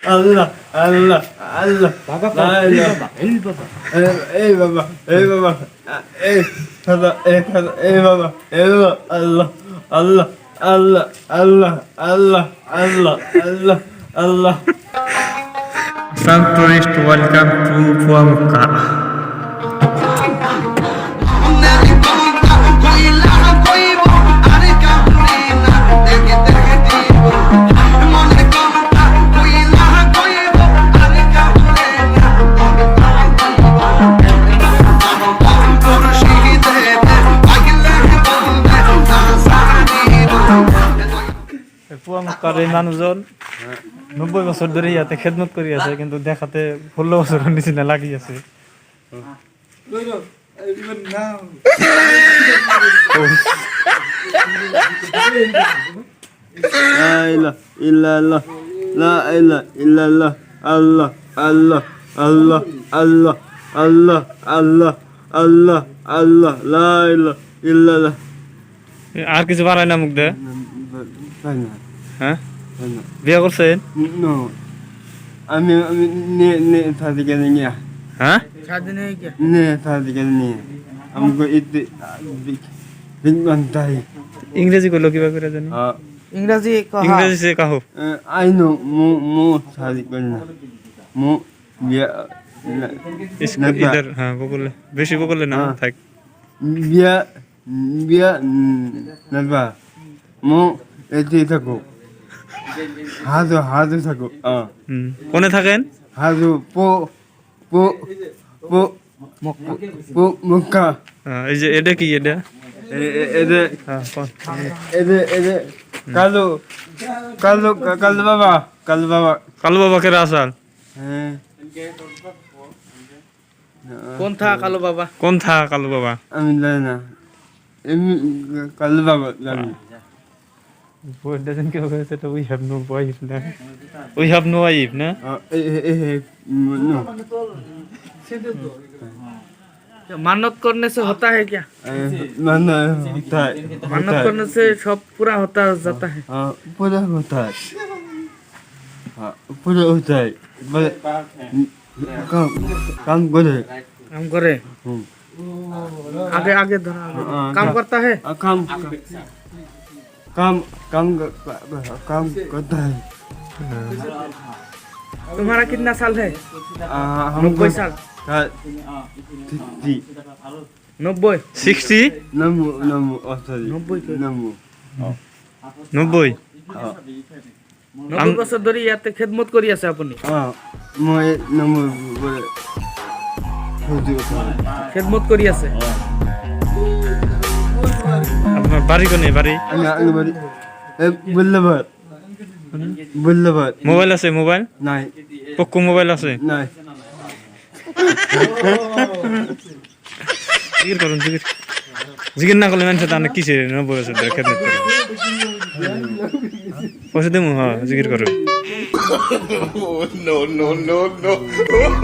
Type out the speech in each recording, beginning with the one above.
Allah, Allah, Allah. বাবা La কও, এই ilaha. বাবা, এই বাবা। Ey baba, ey baba. Ey kada, ey baba, ey baba. Allah, Allah, Allah, Allah, Allah, Allah, Allah, Allah. Some tourists welcome to Puamukka. পুয়ামুক্কার এই মানুষজন 90 বছর ধরে ইয়াতে খেদমত করি আছে, কিন্তু দেখাতে 16 বছরের নিচে না লাগি আছে। La ilaha illallah, la ilaha illallah. Allah, Allah, Allah, Allah, Allah, Allah, Allah, Allah, la ilaha illallah. আর কিছু বাড়ায় না মুখ দে। হ্যাঁ, বিয়ে করছেন? No. আমি শাদি করে নিয়ে। হ্যাঁ, শাদি করে নিয়ে। আমাকে ইতি বিগবান্তাই। ইংরেজি কইলো কিবা করে জানি। ইংরেজি কহা। ইংরেজি সে কাহো। I know mo শাদি করে না। mo বিয়া ইধর হ্যাঁ বকলে বেশি বকলে না থাক। বিয়া বিয়া নাবা mo এটি থাকো। হাজু থাকো। কোনে থাকেন? হাজু পো পো পো মুক্কা। এই যে এটা কি এটা? এদে হ্যাঁ কোন? এদে কালো কালো কালো বাবা কালো বাবা কালু বাবা কে রাসাল? হ্যাঁ কোন থা কালো বাবা? কোন থা কালু বাবা? আমি জানি না এমনি কালো বাবা জানি What doesn't give us that we have no wife na. We have no wife na. no मान्नत करने से होता है क्या? माना होता है मान्नत करने से सब पूरा होता जाता है। पूरा होता है पूरा होता है काम करे काम करे आगे आगे धरा काम करता है काम काम काम काम करता है तुम्हारा कितना साल है? हम 90 साल 90 60 नमो नमो सॉरी 90 नमो 90 90 বছর ধরে ইয়াতে খেদমত করি আছে আপনি? মই নমো খেদমত করি আছে। আপনার বাড়ি কোনে বাড়ি? আমি বাড়ি বুল্লাবাদ বুল্লাবাদ। মোবাইল আছে? মোবাইল নাই পোকো মোবাইল আছে? নাই জিজ্ঞেস করুন জিজ্ঞেস না করলে মানুষ তাহলে কিসে 90 বছর ধরে খেদমত করে পয়সা দেবো। হ্যাঁ জিজ্ঞেস করুন।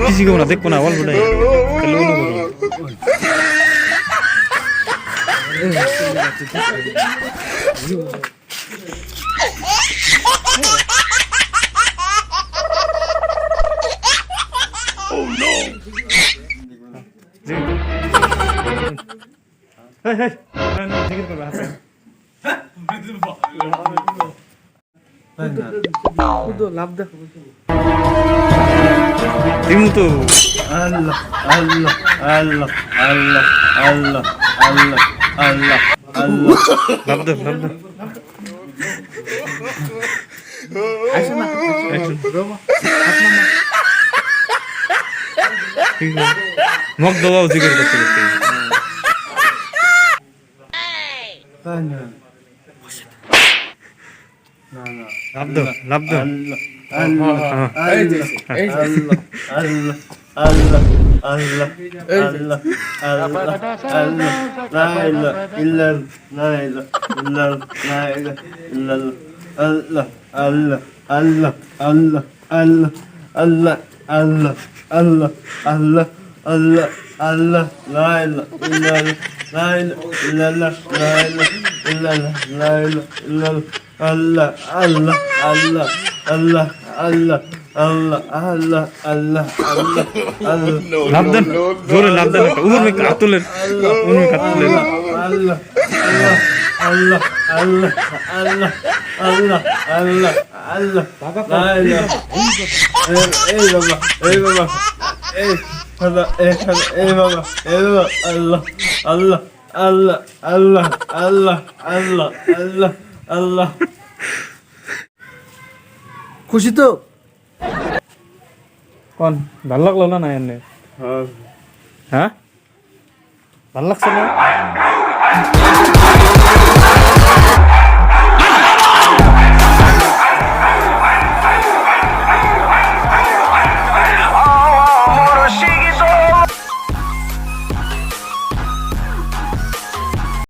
কিছু কেমন দেখবো না অল্প নাই লাভ দে দিমু তো। আল্লাহ আল্লাহ আল্লাহ আল্লাহ আল্লাহ আল্লাহ আল্লাহ আল্লাহ লাভ দে লাভ দে। মগ দবাও জিজ্ঞেস করতে করতে লাভ দো লাভ দো। আল্লাহ আল্লাহ আল্লাহ আল্লাহ আল্লাহ আল্লাহ আল্লাহ আল্লাহ লা ইলাহা ইল্লাল্লাহ লা ইলাহা ইল্লাল্লাহ আল্লাহ আল্লাহ আল্লাহ আল্লাহ আল্লাহ আল্লাহ আল্লাহ আল্লাহ আল্লাহ আল্লাহ আল্লাহ লা ইলাহা ইল্লাল্লাহ লা ইলাহা ইল্লাল্লাহ লা ইলাহা ইল্লাল্লাহ আল্লাহ আল্লাহ আল্লাহ আল্লাহ আল্লাহ আল্লাহ আল্লাহ আল্লাহ আল্লাহ লাভ দেন জোরে লাভ দেন একটা উমর মেয়ে হাত তুলেন উমর মেয়ে হাত তুলেন আল্লাহ আল্লাহ আল্লাহ আল্লাহ আল্লাহ আল্লাহ আল্লাহ আল্লাহ এই বাবা এই বাবা এই খাদা এই খাদা এই বাবা আল্লাহ আল্লাহ আল্লাহ আল্লাহ আল্লাহ আল্লাহ আল্লাহ আল্লাহ খুশি তো? কোন ভালো লাগলো না না এনে হ্যাঁ ভালো লাগছে না